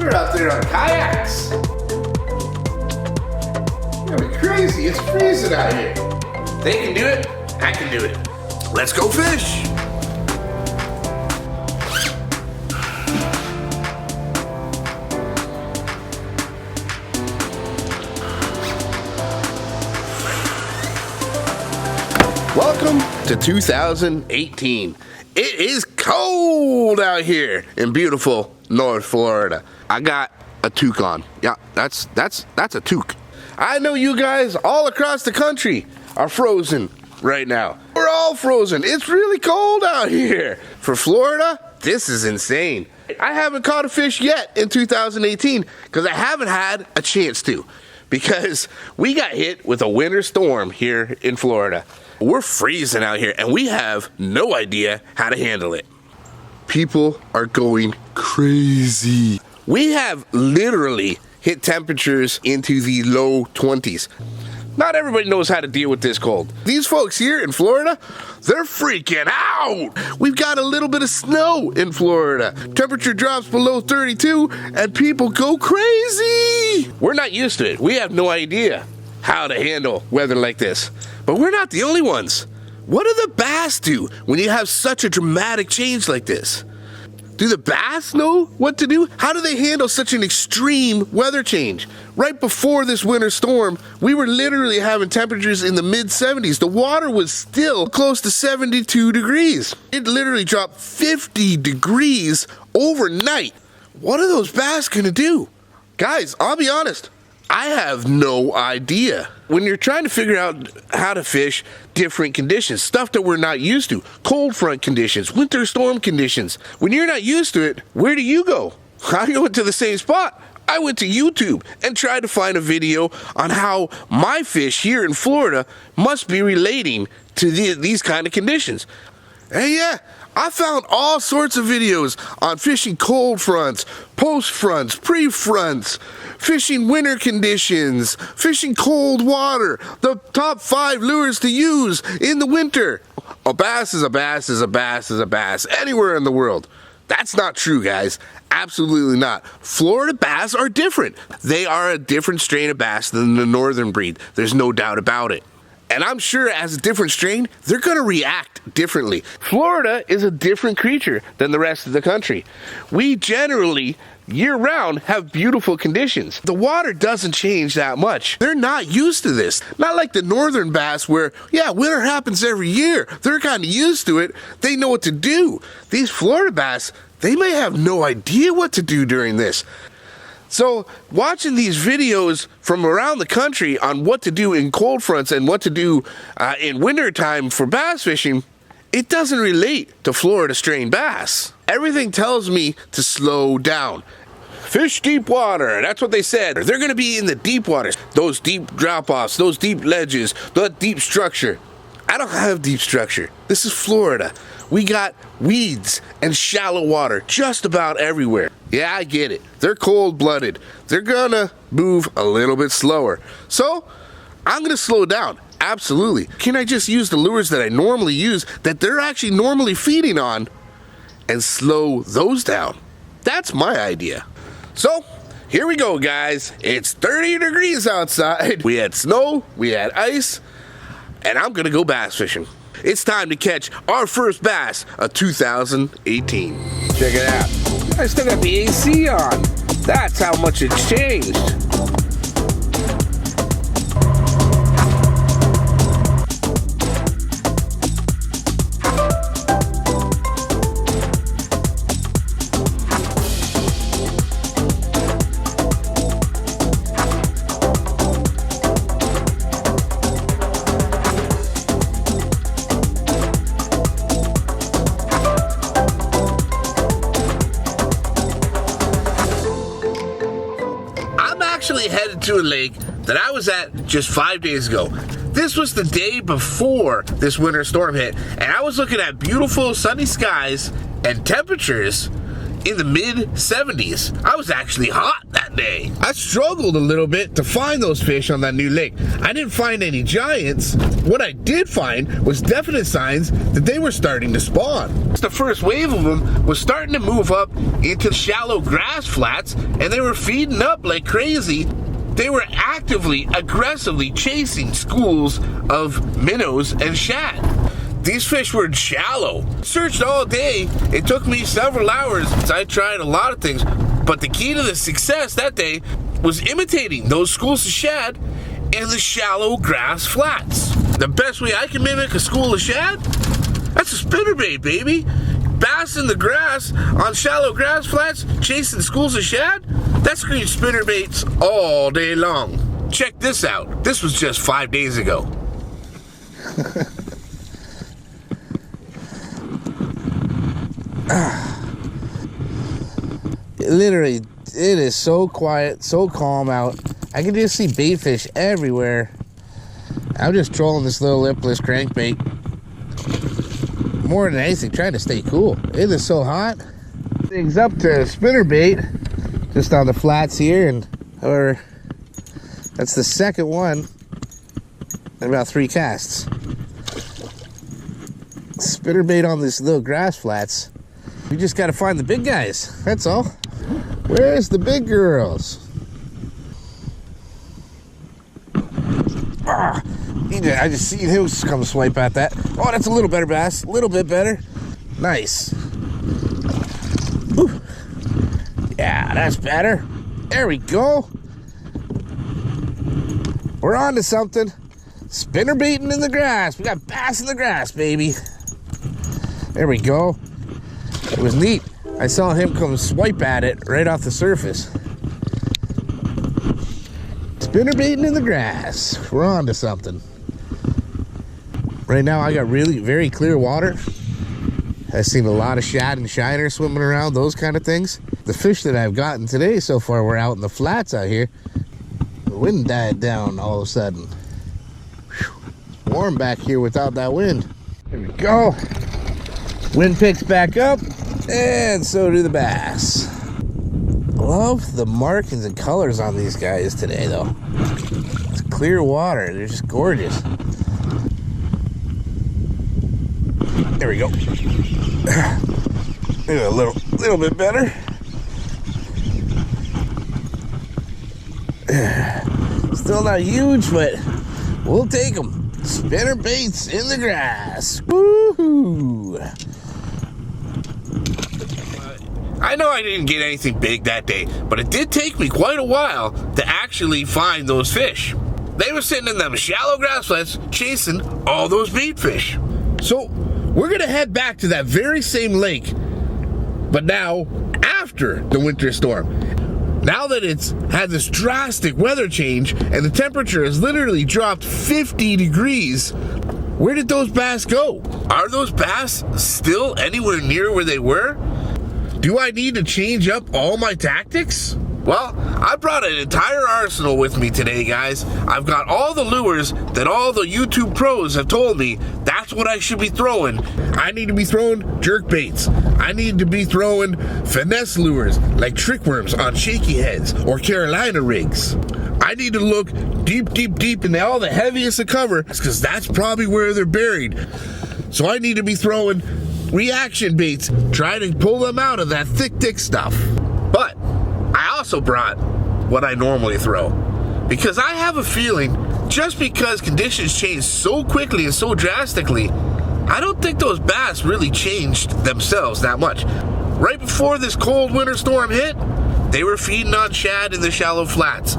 We're out there on kayaks. That'd be crazy. It's freezing out here. They can do it. I can do it. Let's go fish. Welcome to 2018. It is cold out here in beautiful North Florida. I got a toque on. Yeah, that's a toque. I know you guys all across the country are frozen right now. We're all frozen. It's really cold out here. For Florida, this is insane. I haven't caught a fish yet in 2018 because I haven't had a chance to, because we got hit with a winter storm here in Florida. We're freezing out here and we have no idea how to handle it. People are going crazy. We have literally hit temperatures into the low 20s. Not everybody knows how to deal with this cold. These folks here in Florida, they're freaking out. We've got a little bit of snow in Florida. Temperature drops below 32 and people go crazy. We're not used to it. We have no idea how to handle weather like this. But we're not the only ones. What do the bass do when you have such a dramatic change like this? Do the bass know what to do? How do they handle such an extreme weather change? Right before this winter storm, we were literally having temperatures in the mid-70s. The water was still close to 72 degrees. It literally dropped 50 degrees overnight. What are those bass gonna do? Guys, I'll be honest, I have no idea. When you're trying to figure out how to fish different conditions, stuff that we're not used to, cold front conditions, winter storm conditions, when you're not used to it, where do you go? I went to the same spot. I went to YouTube and tried to find a video on how my fish here in Florida must be relating to these kind of conditions. And yeah, I found all sorts of videos on fishing cold fronts, post fronts, pre-fronts, fishing winter conditions, fishing cold water, the top 5 lures to use in the winter. A bass is a bass is a bass is a bass anywhere in the world. That's not true, guys. Absolutely not. Florida bass are different. They are a different strain of bass than the northern breed. There's no doubt about it. And I'm sure as a different strain, they're going to react differently. Florida is a different creature than the rest of the country. We generally, year-round, have beautiful conditions. The water doesn't change that much. They're not used to this. Not like the northern bass where, yeah, winter happens every year. They're kind of used to it. They know what to do. These Florida bass, they may have no idea what to do during this. So watching these videos from around the country on what to do in cold fronts and what to do in winter time for bass fishing, it doesn't relate to Florida strain bass. Everything tells me to slow down. Fish deep water, that's what they said. They're going to be in the deep waters, those deep drop-offs, those deep ledges, that deep structure. I don't have deep structure. This is Florida. We got weeds and shallow water just about everywhere. Yeah, I get it. They're cold-blooded. They're gonna move a little bit slower. So, I'm gonna slow down. Absolutely. Can I just use the lures that I normally use, that they're actually normally feeding on, and slow those down? That's my idea. So, here we go, guys. It's 30 degrees outside. We had snow, we had ice, and I'm gonna go bass fishing. It's time to catch our first bass of 2018. Check it out. I still got the AC on. That's how much it's changed. Headed to a lake that I was at just 5 days ago. This was the day before this winter storm hit, and I was looking at beautiful sunny skies and temperatures in the mid-70s. I was actually hot that day. I struggled a little bit to find those fish on that new lake. I didn't find any giants. What I did find was definite signs that they were starting to spawn. The first wave of them was starting to move up into shallow grass flats, and they were feeding up like crazy. They were actively, aggressively chasing schools of minnows and shad. These fish were shallow. Searched all day. It took me several hours. I tried a lot of things, but the key to the success that day was imitating those schools of shad in the shallow grass flats. The best way I can mimic a school of shad? That's a spinnerbait, baby. Bass in the grass on shallow grass flats, chasing schools of shad? That screams spinnerbaits all day long. Check this out. This was just 5 days ago. Literally, it is so quiet, so calm out. I can just see bait fish everywhere. I'm just trolling this little lipless crankbait. More than anything, trying to stay cool. It is so hot. Things up to spinnerbait, just on the flats here, and that's the second one in about 3 casts. Spinnerbait on these little grass flats. We just got to find the big guys, that's all. Where's the big girls? I just seen him come swipe at that. Oh, that's a little better bass. A little bit better. Nice. Whew. Yeah, that's better. There we go. We're on to something. Spinnerbaiting in the grass. We got bass in the grass, baby. There we go. It was neat. I saw him come swipe at it right off the surface. Spinnerbaiting in the grass. We're on to something. Right now I got really very clear water. I've seen a lot of shad and shiner swimming around, those kind of things. The fish that I've gotten today so far were out in the flats out here. The wind died down all of a sudden. Whew. Warm back here without that wind. There we go. Wind picks back up, and so do the bass. Love the markings and colors on these guys today, though. It's clear water. They're just gorgeous. There we go. Maybe a little bit better. Still not huge, but we'll take them. Spinner baits in the grass. Woohoo! I know I didn't get anything big that day, but it did take me quite a while to actually find those fish. They were sitting in them shallow grass flats chasing all those bait fish. So we're gonna head back to that very same lake, but now after the winter storm. Now that it's had this drastic weather change and the temperature has literally dropped 50 degrees, where did those bass go? Are those bass still anywhere near where they were? Do I need to change up all my tactics? Well, I brought an entire arsenal with me today, guys. I've got all the lures that all the YouTube pros have told me that's what I should be throwing. I need to be throwing jerk baits. I need to be throwing finesse lures like trick worms on shaky heads or Carolina rigs. I need to look deep into all the heaviest of cover because that's probably where they're buried. So I need to be throwing reaction baits, try to pull them out of that thick stuff. But I also brought what I normally throw because I have a feeling just because conditions change so quickly and so drastically, I don't think those bass really changed themselves that much. Right before this cold winter storm hit, they were feeding on shad in the shallow flats.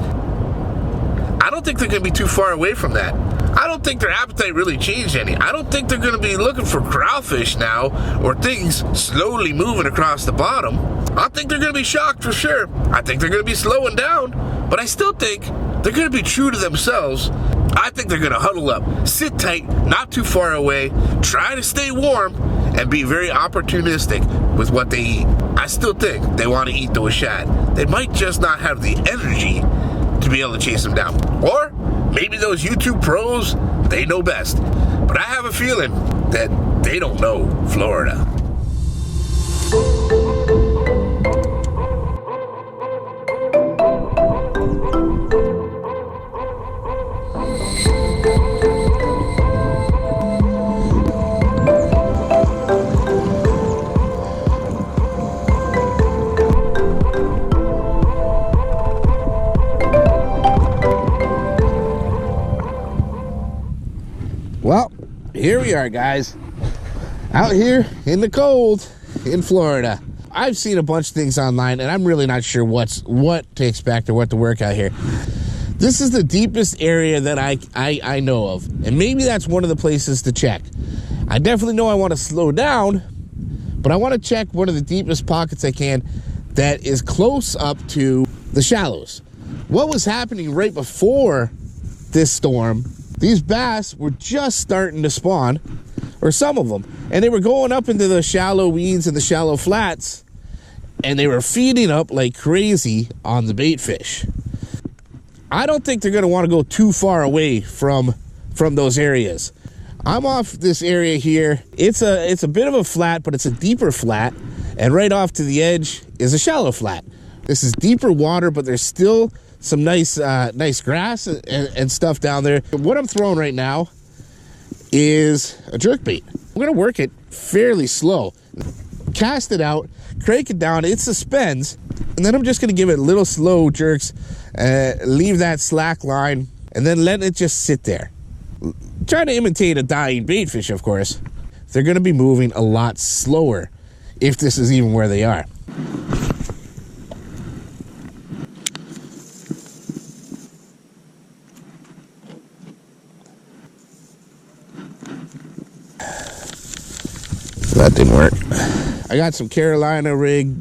I don't think they're going to be too far away from that. I don't think their appetite really changed any. I don't think they're going to be looking for crawfish now or things slowly moving across the bottom. I think they're going to be shocked for sure. I think they're going to be slowing down, but I still think they're going to be true to themselves. I think they're going to huddle up, sit tight, not too far away, try to stay warm, and be very opportunistic with what they eat. I still think they want to eat those shad. They might just not have the energy to be able to chase them down. Or maybe those YouTube pros, they know best. But I have a feeling that they don't know Florida. Here we are, guys, out here in the cold in Florida. I've seen a bunch of things online, and I'm really not sure what to expect or what to work out here. This is the deepest area that I know of, and maybe that's one of the places to check. I definitely know I want to slow down, but I want to check one of the deepest pockets I can that is close up to the shallows. What was happening right before this storm, these bass were just starting to spawn, or some of them, and they were going up into the shallow weeds and the shallow flats, and they were feeding up like crazy on the bait fish. I don't think they're going to want to go too far away from those areas. I'm off this area here. It's a bit of a flat, but it's a deeper flat, and right off to the edge is a shallow flat. This is deeper water, but there's still some nice grass and stuff down there. What I'm throwing right now is a jerkbait. I'm gonna work it fairly slow. Cast it out, crank it down, it suspends, and then I'm just gonna give it little slow jerks, leave that slack line, and then let it just sit there. Try to imitate a dying bait fish, of course. They're gonna be moving a lot slower if this is even where they are. That didn't work. I got some Carolina rig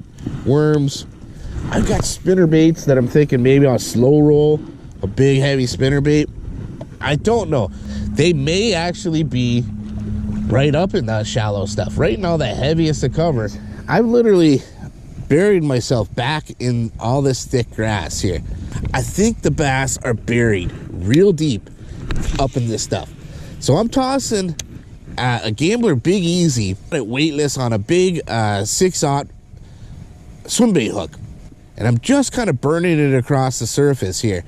worms. I've got spinner baits that I'm thinking maybe I'll slow roll a big heavy spinner bait. I don't know. They may actually be right up in that shallow stuff. Right now, the heaviest of cover. I've literally buried myself back in all this thick grass here. I think the bass are buried real deep up in this stuff. So I'm tossing a Gambler Big Easy weightless on a big 6/0 swim bait hook, and I'm just kind of burning it across the surface here.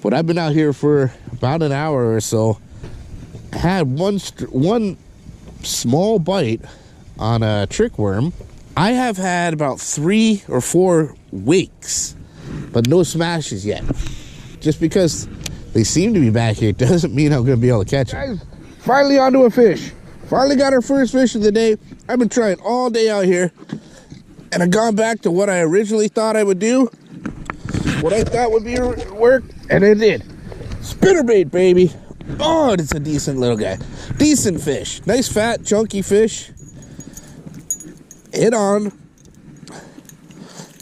But I've been out here for about an hour or so. I had one small bite on a trick worm. I have had about 3 or 4 wakes, but no smashes yet. Just because they seem to be back here doesn't mean I'm going to be able to catch them. Guys, finally onto a fish. Finally got our first fish of the day. I've been trying all day out here, and I've gone back to what I originally thought I would do. What I thought would be work, and it did. Spinnerbait, baby. Oh, it's a decent little guy. Decent fish. Nice, fat, chunky fish. Hit on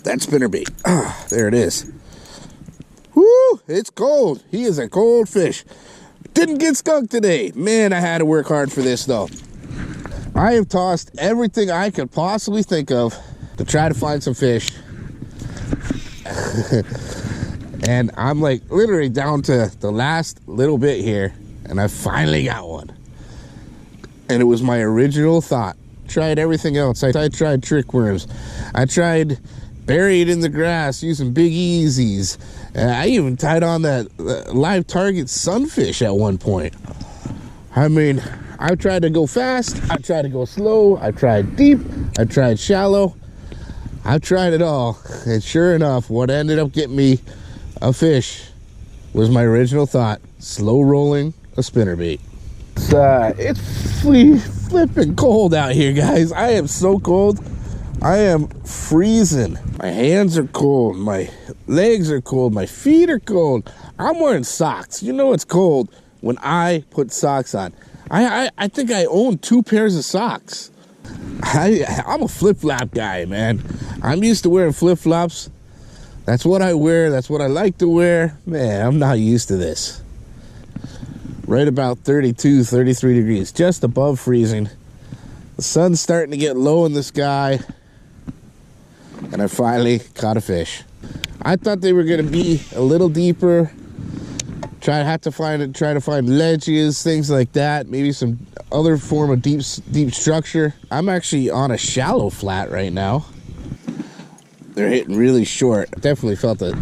that spinnerbait. Ah, there it is. Whoo, it's cold. He is a cold fish. Didn't get skunked today. Man, I had to work hard for this, though. I have tossed everything I could possibly think of to try to find some fish. And I'm like literally down to the last little bit here, and I finally got one. And it was my original thought. Tried everything else. I tried trick worms. I tried buried in the grass using Big Easies. I even tied on that live target sunfish at one point. I mean, I tried to go fast. I tried to go slow. I tried deep. I tried shallow. I tried it all. And sure enough, what ended up getting me a fish was my original thought. Slow rolling a spinnerbait. It's flipping cold out here, guys. I am so cold. I am freezing. My hands are cold. My legs are cold. My feet are cold. I'm wearing socks. You know it's cold when I put socks on. I think I own 2 pairs of socks. I'm a flip-flop guy, man. I'm used to wearing flip-flops. That's what I wear. That's what I like to wear. Man, I'm not used to this. Right about 32, 33 degrees, just above freezing. The sun's starting to get low in the sky, and I finally caught a fish. I thought they were going to be a little deeper. Try to find ledges, things like that. Maybe some other form of deep structure. I'm actually on a shallow flat right now. They're hitting really short. Definitely felt a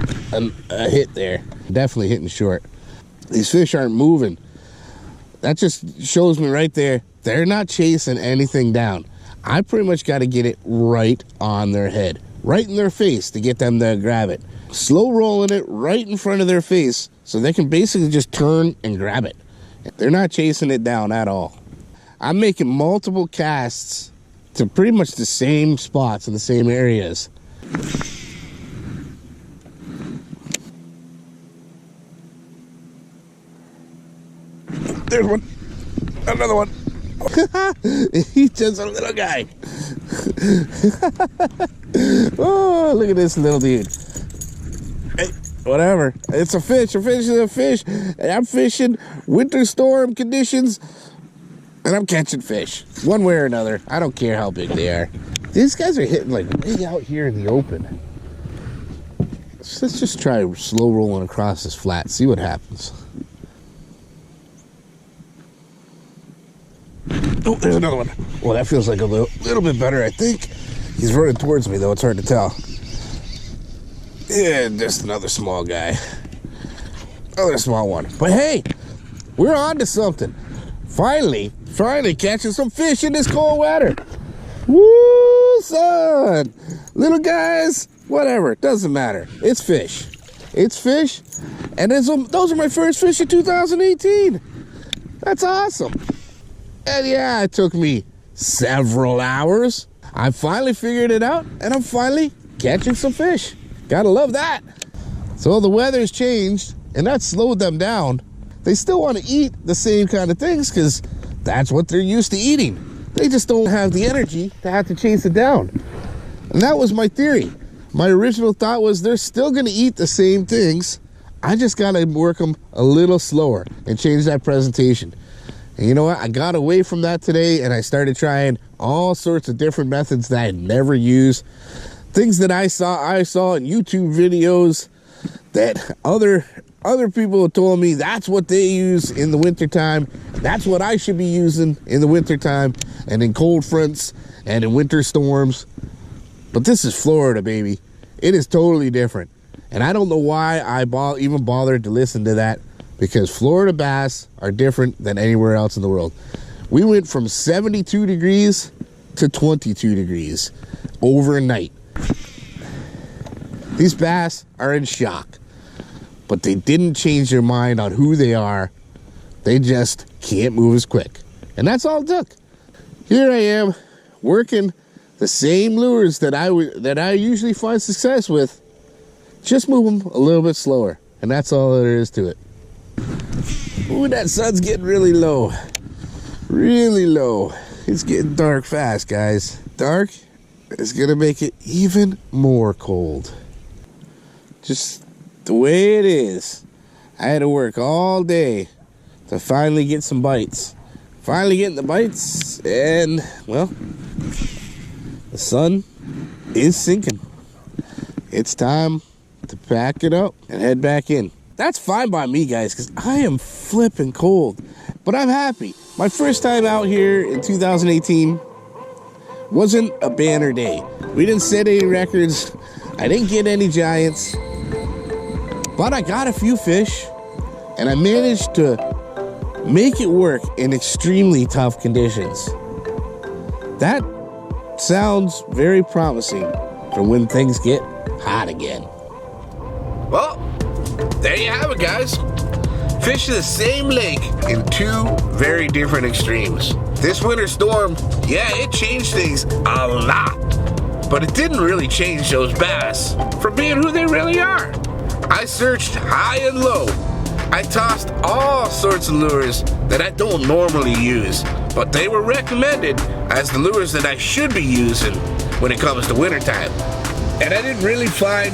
hit there. Definitely hitting short. These fish aren't moving. That just shows me right there, they're not chasing anything down. I pretty much got to get it right on their head, right in their face to get them to grab it. Slow rolling it right in front of their face so they can basically just turn and grab it. They're not chasing it down at all. I'm making multiple casts to pretty much the same spots in the same areas. There's one. Another one. He's just a little guy. Oh, look at this little dude. Hey, whatever. It's a fish. A fish is a fish. And I'm fishing winter storm conditions. And I'm catching fish. One way or another. I don't care how big they are. These guys are hitting like way out here in the open. So let's just try slow rolling across this flat. See what happens. Oh, there's another one. Well, that feels like a little bit better, I think. He's running towards me, though. It's hard to tell. Yeah, just another small guy. Another small one. But hey, we're on to something. Finally catching some fish in this cold weather. Woo, son. Little guys, whatever. Doesn't matter. It's fish. It's fish. And those are my first fish of 2018. That's awesome. And yeah, it took me several hours. I finally figured it out, and I'm finally catching some fish. Gotta love that. So the weather's changed, and that slowed them down. They still want to eat the same kind of things because that's what they're used to eating. They just don't have the energy to have to chase it down. And that was my theory. My original thought was they're still going to eat the same things. I just got to work them a little slower and change that presentation. And you know what? I got away from that today, and I started trying all sorts of different methods that I'd never used. Things that I saw in YouTube videos that other people have told me that's what they use in the wintertime. That's what I should be using in the wintertime and in cold fronts and in winter storms. But this is Florida, baby. It is totally different. And I don't know why I even bothered to listen to that, because Florida bass are different than anywhere else in the world. We went from 72 degrees to 22 degrees overnight. These bass are in shock, but they didn't change their mind on who they are. They just can't move as quick. And that's all it took. Here I am working the same lures that I usually find success with. Just move them a little bit slower. And that's all there is to it. Ooh, that sun's getting really low. Really low. It's getting dark fast, guys. Dark is gonna make it even more cold. Just the way it is. I had to work all day to finally get some bites. Finally getting the bites, and well, the sun is sinking. It's time to pack it up and head back in. That's fine by me, guys, because I am flipping cold. But I'm happy. My first time out here in 2018 wasn't a banner day. We didn't set any records. I didn't get any giants. But I got a few fish, and I managed to make it work in extremely tough conditions. That sounds very promising for when things get hot again. Well, there you have it, guys. Fish the same lake in two very different extremes. This winter storm, yeah, it changed things a lot, but it didn't really change those bass from being who they really are. I searched high and low. I tossed all sorts of lures that I don't normally use, but they were recommended as the lures that I should be using when it comes to wintertime. And I didn't really find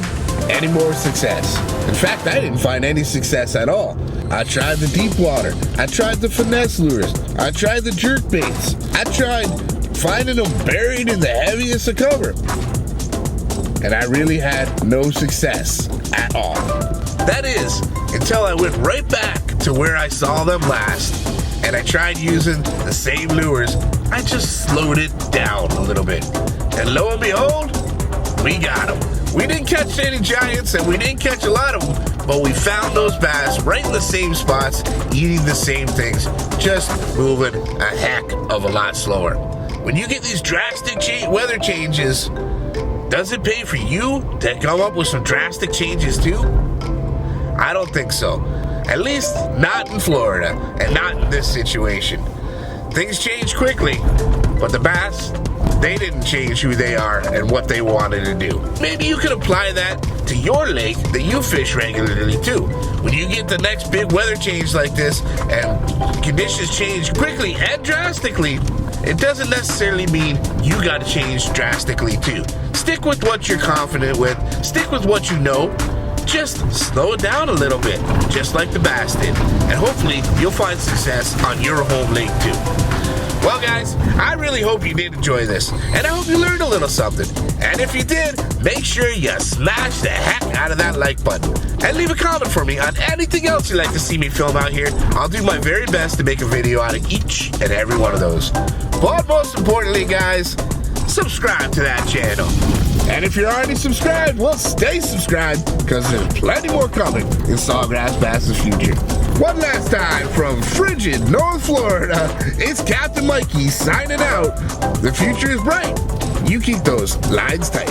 any more success. In fact, I didn't find any success at all. I tried the deep water. I tried the finesse lures. I tried the jerk baits. I tried finding them buried in the heaviest of cover. And I really had no success at all. That is, until I went right back to where I saw them last, and I tried using the same lures. I just slowed it down a little bit. And lo and behold, we got them. We didn't catch any giants, and we didn't catch a lot of them, but we found those bass right in the same spots, eating the same things, just moving a heck of a lot slower. when you get these drastic weather changes, does it pay for you to come up with some drastic changes too? I don't think so. At least not in Florida, and not in this situation. Things change quickly, but the bass, they didn't change who they are and what they wanted to do. Maybe you could apply that to your lake that you fish regularly too. When you get the next big weather change like this and conditions change quickly and drastically, it doesn't necessarily mean you got to change drastically too. Stick with what you're confident with. Stick with what you know. Just slow it down a little bit, just like the bass did. And hopefully you'll find success on your home lake too. Well guys, I really hope you did enjoy this, and I hope you learned a little something. And if you did, make sure you smash the heck out of that like button. And leave a comment for me on anything else you'd like to see me film out here. I'll do my very best to make a video out of each and every one of those. But most importantly guys, subscribe to that channel. And if you're already subscribed, well, stay subscribed, because there's plenty more coming in Sawgrass Bass's future. One last time from frigid North Florida, it's Captain Mikey signing out. The future is bright. You keep those lines tight.